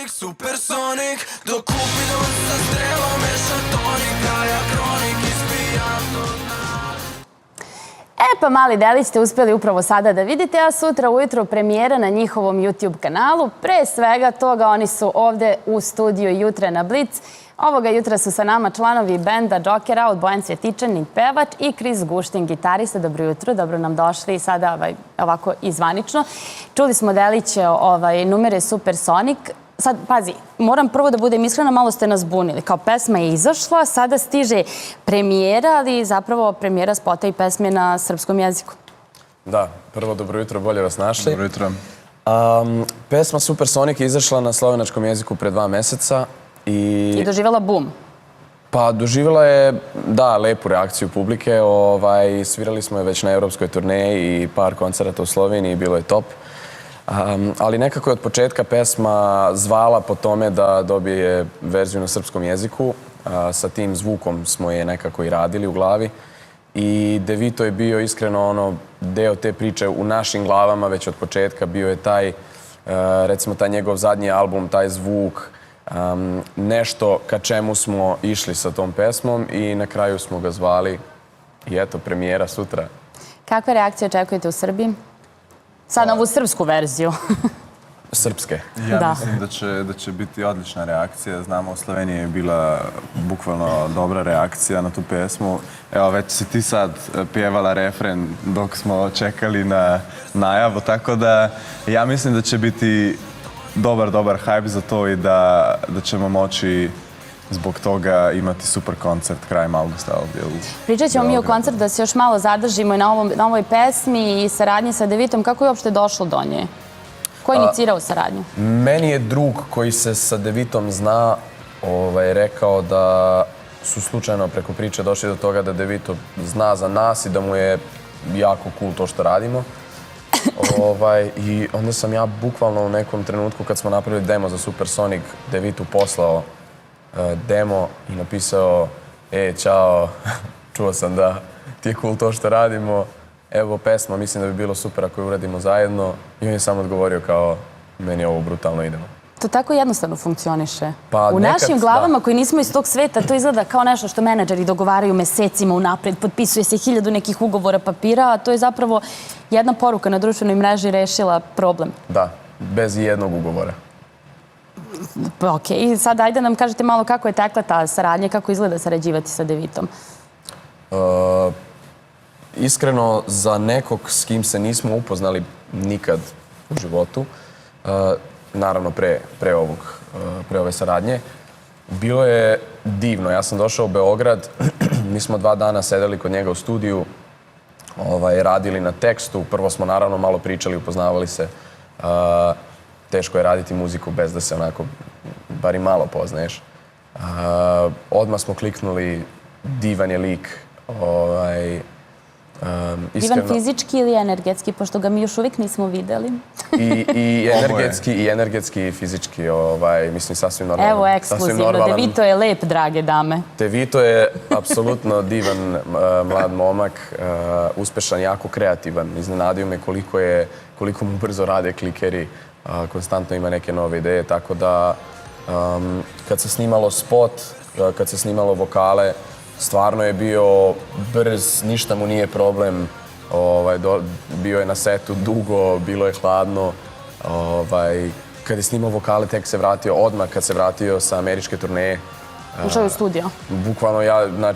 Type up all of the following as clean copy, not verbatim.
Supersonik, supersonik, dok Kupidon sa strelom meša tonika, ja kronik ispijam do dna. Pa mali delić ste uspjeli upravo sada da vidite, a sutra ujutro premijera na njihovom YouTube kanalu. Pre svega toga oni su ovde u studiju Jutra na Blic. Ovoga jutra su sa nama članovi benda Joker Out, Bojan Cvjetičanin, pevač i Kris Guštin, gitarista. Dobro jutro, dobro nam došli sada ovako izvanično. Čuli smo delić, numer je Supersonik. Sad, pazi, moram prvo da budem iskrena, malo ste nas bunili. Kao pesma je izašla, sada stiže premijera, ali zapravo premijera spota i pesme na srpskom jeziku. Da, prvo dobro jutro, bolje vas našli. Dobro jutro. Pesma Supersonik je izašla na slovenačkom jeziku pre 2 meseca. I doživjela bum. Pa doživjela je, da, lepu reakciju publike. Svirali smo je već na evropskoj turneji i par koncerata u Sloveniji, bilo je top. Ali nekako je od početka pesma zvala po tome da dobije verziju na srpskom jeziku. Sa tim zvukom smo je nekako i radili u glavi. I Devito je bio iskreno deo te priče u našim glavama već od početka. Bio je taj, recimo, taj njegov zadnji album, taj zvuk, nešto ka čemu smo išli sa tom pesmom i na kraju smo ga zvali i eto, premijera sutra. Kakve reakcije očekujete u Srbiji? Sad na ovu srpsku verziju. Srpske. Ja mislim da će biti odlična reakcija. Znamo, u Sloveniji je bila bukvalno dobra reakcija na tu pesmu. Evo, već si ti sad pjevala refren dok smo čekali na najavu, tako da ja mislim da će biti dobar hype za to i da ćemo moći zbog toga imati super koncert krajem augusta ovdje u Beogradu. Pričat ćemo mi o koncertu, da se još malo zadržimo i na ovoj pesmi i saradnji sa Devitom. Kako je uopšte došlo do nje? Ko je inicirao saradnju? Meni je drug koji se sa Devitom zna rekao da su slučajno preko priče došli do toga da Devito zna za nas i da mu je jako cool to što radimo. I onda sam ja bukvalno u nekom trenutku kad smo napravili demo za Supersonik Devitu poslao demo i napisao čao, čuo sam da ti je cool to što radimo, evo pesma, mislim da bi bilo super ako je uradimo zajedno. I on je samo odgovorio kao, meni je ovo brutalno, idemo. To tako jednostavno funkcioniše. U nekad, našim glavama koji nismo iz tog sveta, to izgleda kao nešto što menadžeri dogovaraju mesecima unapred, potpisuje se 1000 nekih ugovora papira, a to je zapravo jedna poruka na društvenoj mreži rešila problem. Da, bez jednog ugovora. Ok, sad ajde nam kažete malo kako je tekla ta saradnja, kako izgleda sarađivati sa Devitom. Iskreno, za nekog s kim se nismo upoznali nikad u životu, naravno pre ove saradnje, bilo je divno. Ja sam došao u Beograd, mi smo 2 dana sedeli kod njega u studiju, radili na tekstu. Prvo smo naravno malo pričali, upoznavali se. Teško je raditi muziku bez da se onako, bar i malo poznaješ. Odmah smo kliknuli, divan je lik. Divan fizički ili energetski, pošto ga mi još uvijek nismo videli. I energetski i fizički, mislim, sasvim normalno. Evo, ekskluzivno, Devito je lep, drage dame. Devito je apsolutno divan mlad momak, uspešan, jako kreativan. Iznenadio me koliko mu brzo rade klikeri, konstantno ima neke nove ideje, tako da kad se snimalo spot, kad se snimalo vokale, stvarno je bio brz, ništa mu nije problem. Bio je na setu dugo, bilo je hladno. Kad je snimao vokale, tek se vratio odmah, kad se vratio sa američke turneje. Ušao je u studio. Bukvalno,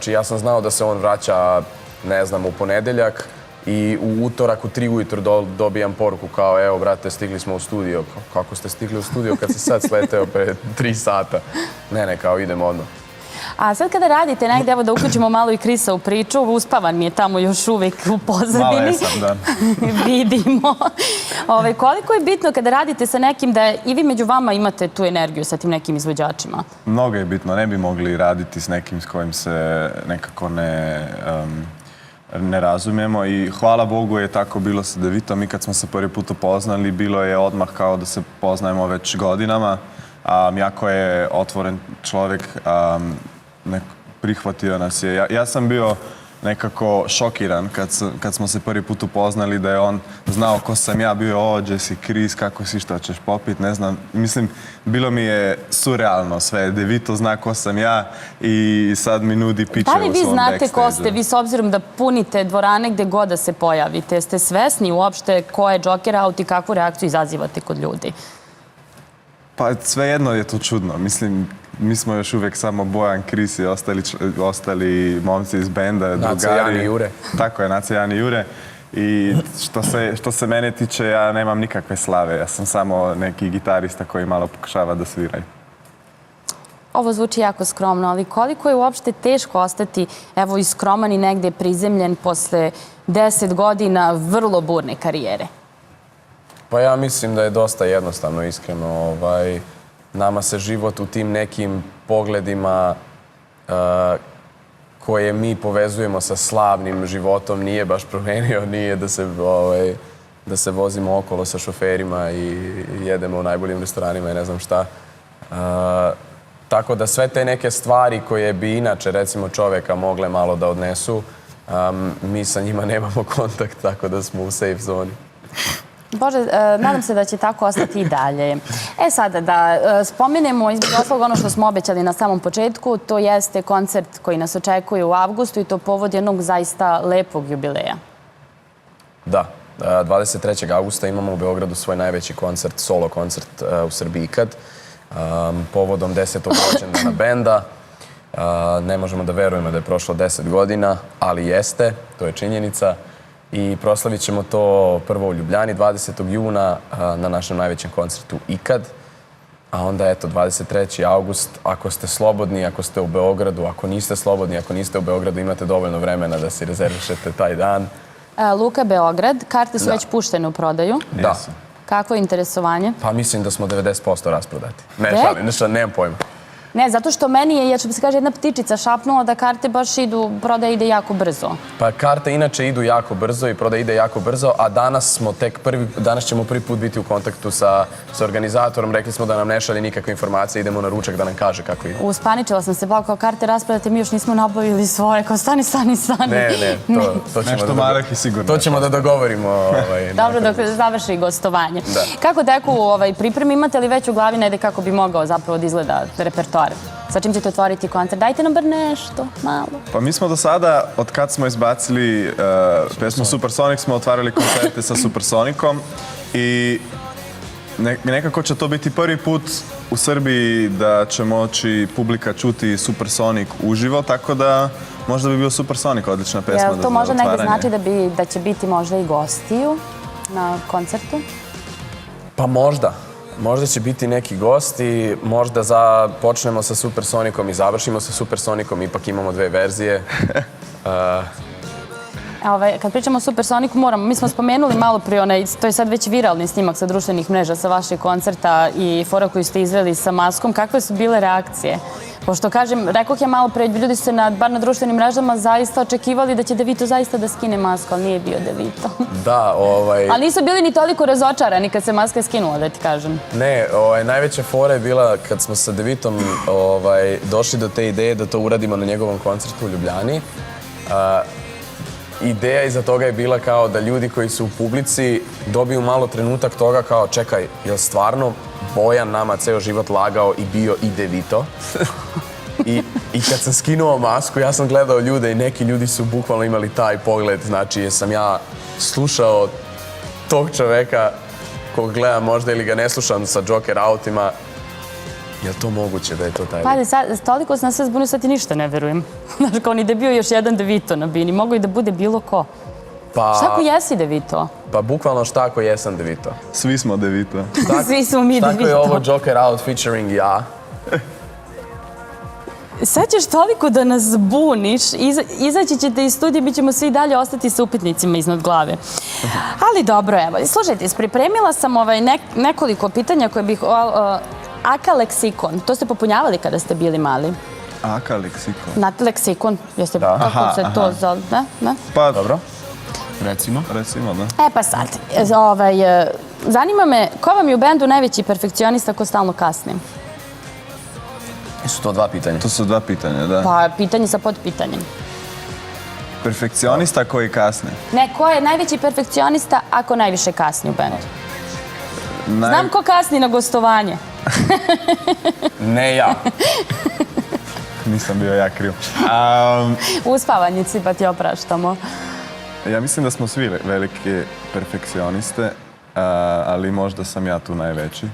ja sam znao da se on vraća, ne znam, u ponedeljak i u utorak u 3 ujutru dobijam poruku kao, evo, brate, stigli smo u studio. Kako ste stigli u studio kad si sad sleteo pre 3 sata? Ne, kao idemo odmah. A sad kada radite negdje, evo da uključimo malo i Krisa u priču, uspavan mi je tamo još uvijek u pozadini. Malo jesam, da. Vidimo. Koliko je bitno kada radite sa nekim da i vi među vama imate tu energiju sa tim nekim izvođačima? Mnogo je bitno. Ne bi mogli raditi s nekim s kojim se nekako ne razumijemo i hvala Bogu je tako bilo sa Devitom. Mi kad smo se prvi put upoznali, bilo je odmah kao da se poznajemo već godinama. Jako je otvoren čovjek, prihvatio nas je. Ja sam bio nekako šokiran kad smo se prvi put upoznali, da je on znao ko sam ja, bio Jesse, Chris, kako si, šta ćeš popit, ne znam. Mislim, bilo mi je surrealno sve. De Vito zna ko sam ja i sad mi nudi piće u svom backstage-u. Da li vi znate ko ste, vi s obzirom da punite dvorane gde god da se pojavite? Jeste svesni uopšte ko je Joker Out i kakvu reakciju izazivate kod ljudi? Pa svejedno je to čudno. Mislim, mi smo još uvijek samo Bojan, Chris i ostali momci iz benda, drugari. Naca, Jan i Jure. Tako je, Naca, Jan i Jure. I što se mene tiče, ja nemam nikakve slave. Ja sam samo neki gitarista koji malo pokušava da sviraju. Ovo zvuči jako skromno, ali koliko je uopšte teško ostati, evo, i skroman i negde prizemljen posle 10 godina vrlo burne karijere? Pa ja mislim da je dosta jednostavno, iskreno. Nama se život u tim nekim pogledima koje mi povezujemo sa slavnim životom nije baš promenio, nije da se vozimo okolo sa šoferima i jedemo u najboljim restoranima i ne znam šta. Tako da sve te neke stvari koje bi inače, recimo, čoveka mogle malo da odnesu, mi sa njima nemamo kontakt, tako da smo u safe zoni. Bože, nadam se da će tako ostati i dalje. Sada da spomenemo između ostalog ono što smo obećali na samom početku, to jeste koncert koji nas očekuje u avgustu i to povod jednog zaista lepog jubileja. Da, 23. augusta imamo u Beogradu svoj najveći koncert, solo koncert u Srbiji ikad, povodom 10. rođendana benda. Ne možemo da verujemo da je prošlo 10 godina, ali jeste, to je činjenica. I proslavit ćemo to prvo u Ljubljani 20. juna na našem najvećem koncertu ikad. A onda, eto, 23. august, ako ste slobodni, ako ste u Beogradu, ako niste slobodni, ako niste u Beogradu, imate dovoljno vremena da si rezervišete taj dan. Luka Beograd, karte su već puštene u prodaju. Da. Kako je interesovanje? Pa mislim da smo 90% rasprodati. Ne, šalim, nemam pojma. Ne, zato što meni je, što bi se kaže, jedna ptičica šapnula da karte baš idu, prodaja ide jako brzo. Pa karte inače idu jako brzo i prodaja ide jako brzo, a danas ćemo prvi put biti u kontaktu sa organizatorom. Rekli smo da nam ne šalje nikakve informacije, idemo na ručak da nam kaže kako ide. Uspaničila sam se, bao kao karte rasprodate, mi još nismo nabavili svoje, kao stani. Ne, to Nešto malih i sigurno. To ćemo da dogovorimo. Dobro, dok završi gostovanje. Kako teku pripremi, imate li već u glavi negde kako bi mogao zapravo da izgleda repertoar? Sa čim ćete otvoriti koncert? Dajte nam bar nešto, malo. Pa mi smo do sada, od kad smo izbacili pesmu Supersonic, smo otvarali koncerte sa Supersonicom i nekako će to biti prvi put u Srbiji da će moći publika čuti Supersonic uživo, tako da možda bi bio Supersonic odlična pesma za otvaranje. To možda negdje znači da će biti možda i gostiju na koncertu? Pa možda. Možda će biti neki gosti, možda počnemo sa Supersonicom i završimo sa Supersonicom, ipak imamo dve verzije. Kad pričamo o Supersonicu, mi smo spomenuli malo prije to je sad već viralni snimak sa društvenih mreža sa vašeg koncerta i fora koju ste izveli sa maskom. Kakve su bile reakcije? Pošto, kažem, rekoh ja malo pre, ljudi su se bar na društvenim mrežama zaista očekivali da će De Vito zaista da skine masku, ali nije bio De Vito. Da, Ali nisu bili ni toliko razočarani kad se maska skinula, da ti kažem. Ne, najveća fora je bila kad smo sa De Vitom došli do te ideje da to uradimo na njegovom koncertu u Ljubljani. Ideja iza toga je bila kao da ljudi koji su u publici dobiju malo trenutak toga kao čekaj, je li stvarno Bojan nama ceo život lagao i bio i De Vito? I kad sam skinuo masku, ja sam gledao ljude i neki ljudi su bukvalno imali taj pogled, znači jesam ja slušao tog čoveka kog gledam možda ili ga ne slušam sa Joker Outima. Je li to moguće da je to taj... Padi, toliko sam sve zbunio, sad ti ništa ne verujem. Znaš, kao ni da je bio još jedan De Vito na bini, mogu i da bude bilo ko. Šta ako jesi De Vito? Pa bukvalno šta ako jesam De Vito. Svi smo De Vito. Svi smo mi De Vito. Tako je ovo Joker Out featuring ja. Sad ćeš toliko da nas zbuniš, izaći ćete iz studija, mi ćemo svi dalje ostati sa upitnicima iznad glave. Ali dobro, evo, slušajte, pripremila sam nekoliko pitanja koje bih... Aka leksikon, to ste popunjavali kada ste bili mali? Aka leksikon? Znate leksikon? Jeste kako se to zove? Ne? Pa, dobro. Recimo, da. Pa sad, zanima me, ko vam je u bendu najveći perfekcionista ko stalno kasni? Su to dva pitanja? To su dva pitanja, da. Pa, pitanje sa podpitanjem. Perfekcionista koji kasni. Ne, ko je najveći perfekcionista ako najviše kasni u bendu? Znam ko kasni na gostovanje. Ne ja. Nisam bio ja kriv. Uspavanjici, pa ti opraštamo. Ja mislim da smo svi velike perfekcioniste, ali možda sam ja tu najveći.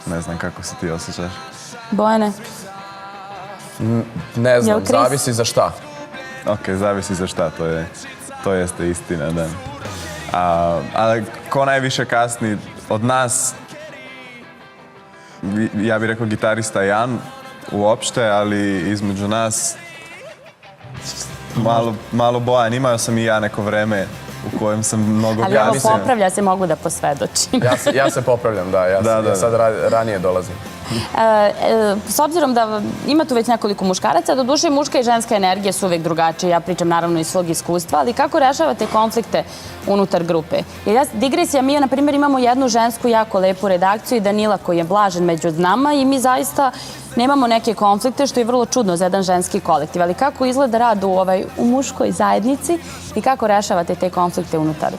Ne znam kako se ti osjećaš. Bojane? Ne znam, Jel Chris? zavisi za šta. Ok, zavisi za šta, to jeste istina, da. Ali ko najviše kasni od nas, ja bih rekao gitarista Jan uopšte, ali između nas malo Bojan. Imao sam i ja neko vreme u kojem sam mnogo Ali ovo popravlja se, mogu da posvedočim. Ja se popravljam, da. Ja sad ranije dolazim. S obzirom da ima tu već nekoliko muškaraca, doduše muška i ženska energija su uvijek drugačije. Ja pričam naravno iz svog iskustva, ali kako rešavate konflikte unutar grupe? Digresija, mi na primjer imamo jednu žensku jako lepu redakciju i Danila koji je blažen među nama i mi zaista nemamo neke konflikte, što je vrlo čudno za jedan ženski kolektiv. Ali kako izgleda rad u muškoj zajednici i kako rešavate te konflikte unutar?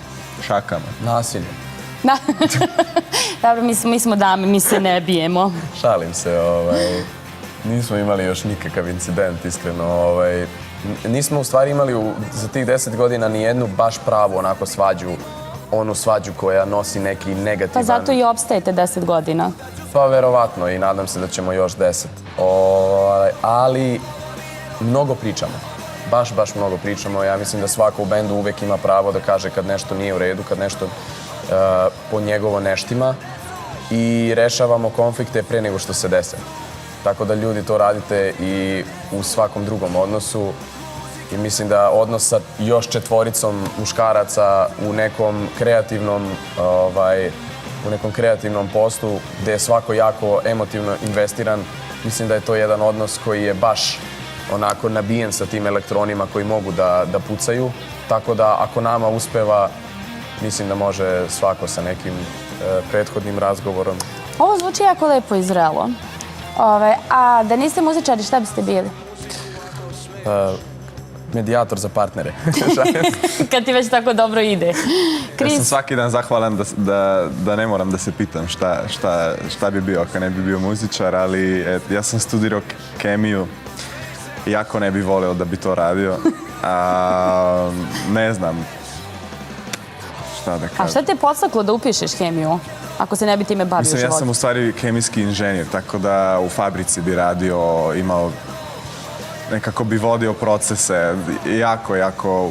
Šakama. Nasilje. Dobro, mi smo dame, mi se ne bijemo. Šalim se, nismo imali još nikakav incident, iskreno. Nismo u stvari imali za tih 10 godina ni jednu baš pravu onako svađu, onu svađu koja nosi neki negativan... Pa zato i opstajete 10 godina. Pa verovatno i nadam se da ćemo još 10. Ali mnogo pričamo. Baš mnogo pričamo. Ja mislim da svako u bendu uvek ima pravo da kaže kad nešto nije u redu, kad nešto po njegovo neštima i rešavamo konflikte pre nego što se dese. Tako da ljudi to radite i u svakom drugom odnosu i mislim da odnos sa još 4 muškaraca u nekom kreativnom poslu gde je svako jako emotivno investiran, mislim da je to jedan odnos koji je baš onako nabijen sa tim elektronima koji mogu da pucaju. Tako da ako nama uspeva, mislim da može svako sa nekim prethodnim razgovorom. Ovo zvuči jako lepo i zrelo. A da niste muzičari, šta biste bili? Medijator za partnere. Kad ti već tako dobro ide. Ja sam svaki dan zahvalan da ne moram da se pitam šta bi bio ako ne bi bio muzičar, ali ja sam studirao kemiju i jako ne bi voleo da bi to radio. Ne znam šta da kažem. A šta te podstaklo da upišeš hemiju, ako se ne bi time bavio u životu? Ja sam u stvari kemijski inženjer, tako da u fabrici bi radio, imao, nekako bi vodio procese, jako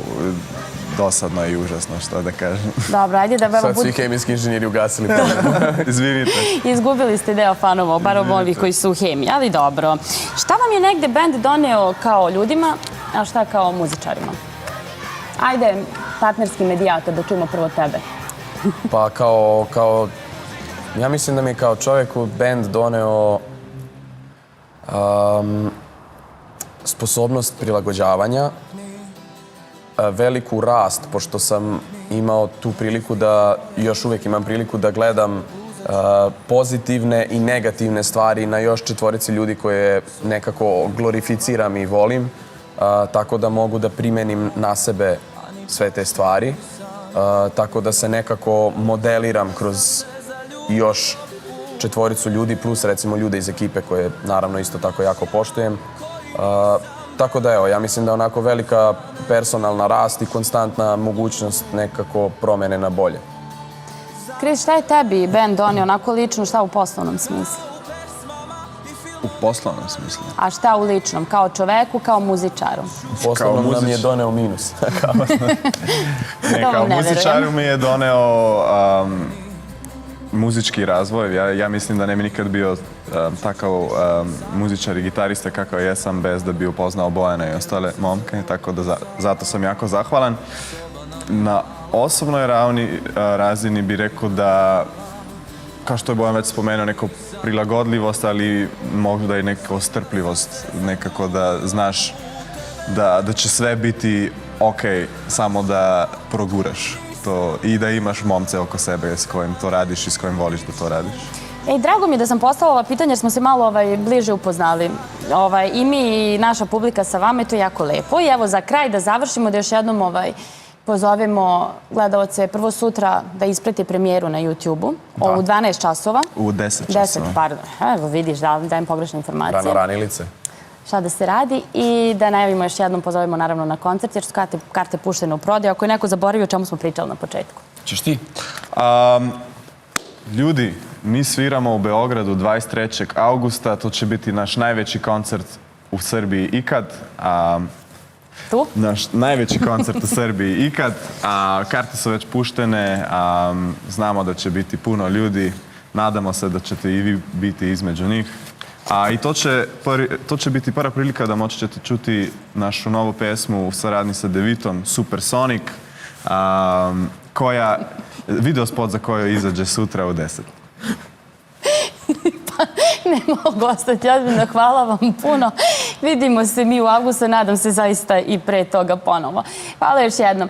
dosadno i užasno, što da kažem. Dobro, ajde da vam Sad svi kemijski inženjeri ugasili. Izvinite. Izgubili ste deo fanova, bar ovih koji su u hemiji, ali dobro. Šta vam je negde bend doneo kao ljudima, a šta kao muzičarima? Ajde, partnerski medijator, da čujemo prvo tebe. Pa ja mislim da mi je kao čovjeku bend doneo sposobnost prilagođavanja, veliku rast, pošto sam imao tu priliku da, još uvijek imam priliku da gledam pozitivne i negativne stvari na još 4 ljudi koje nekako glorificiram i volim, tako da mogu da primenim na sebe sve te stvari, tako da se nekako modeliram kroz još 4 ljudi, plus recimo ljude iz ekipe koje naravno isto tako jako poštujem. Tako da evo, ja mislim da je onako velika personalna rast i konstantna mogućnost nekako promene na bolje. Chris, šta je tebi bend donio onako lično, šta u poslovnom smislu? U poslovnom smislu? A šta u ličnom? Kao čoveku, kao muzičaru? U poslovnom nam je doneo minus. Kao muzičaru mi je doneo muzički razvoj. Ja mislim da ne bi nikad bio takav muzičar i gitarista kakav jesam bez da bi upoznao Bojana i ostale momke, tako da zato sam jako zahvalan. Na osobnoj razini bih rekao da, kao što je Bojan već spomenuo, neko prilagodljivost, ali možda i neka strpljivost, nekako da znaš da će sve biti ok, samo da proguraš to i da imaš momce oko sebe s kojim to radiš i s kojim voliš da to radiš. Drago mi je da sam postavila pitanje jer smo se malo bliže upoznali. I mi i naša publika sa vama, i to je jako lepo. I evo za kraj da završimo, da još jednom pozovemo gledalce prvo sutra da isprati premijeru na YouTube-u u 12 časova. U 10 časova. 10, pardon. Evo vidiš, dajem pogrešne informacije. Rano ranilice. Šta da se radi i da najavimo još jednom, pozovemo naravno na koncert jer su karte puštene u prodaju. Ako je neko zaboravio o čemu smo pričali na početku. Češ ti? Ljudi, mi sviramo u Beogradu 23. augusta, to će biti naš najveći koncert u Srbiji ikad. Tu? Naš najveći koncert u Srbiji ikad. Karte su već puštene, znamo da će biti puno ljudi, nadamo se da ćete i vi biti između njih. I to će biti prva prilika da moći ćete čuti našu novu pesmu u saradnji sa Devitom, Supersonic, video spot za koju izađe sutra u 10. Ne mogu ostati ozbiljno, hvala vam puno. Vidimo se mi u avgustu, nadam se zaista i pre toga ponovo. Hvala još jednom.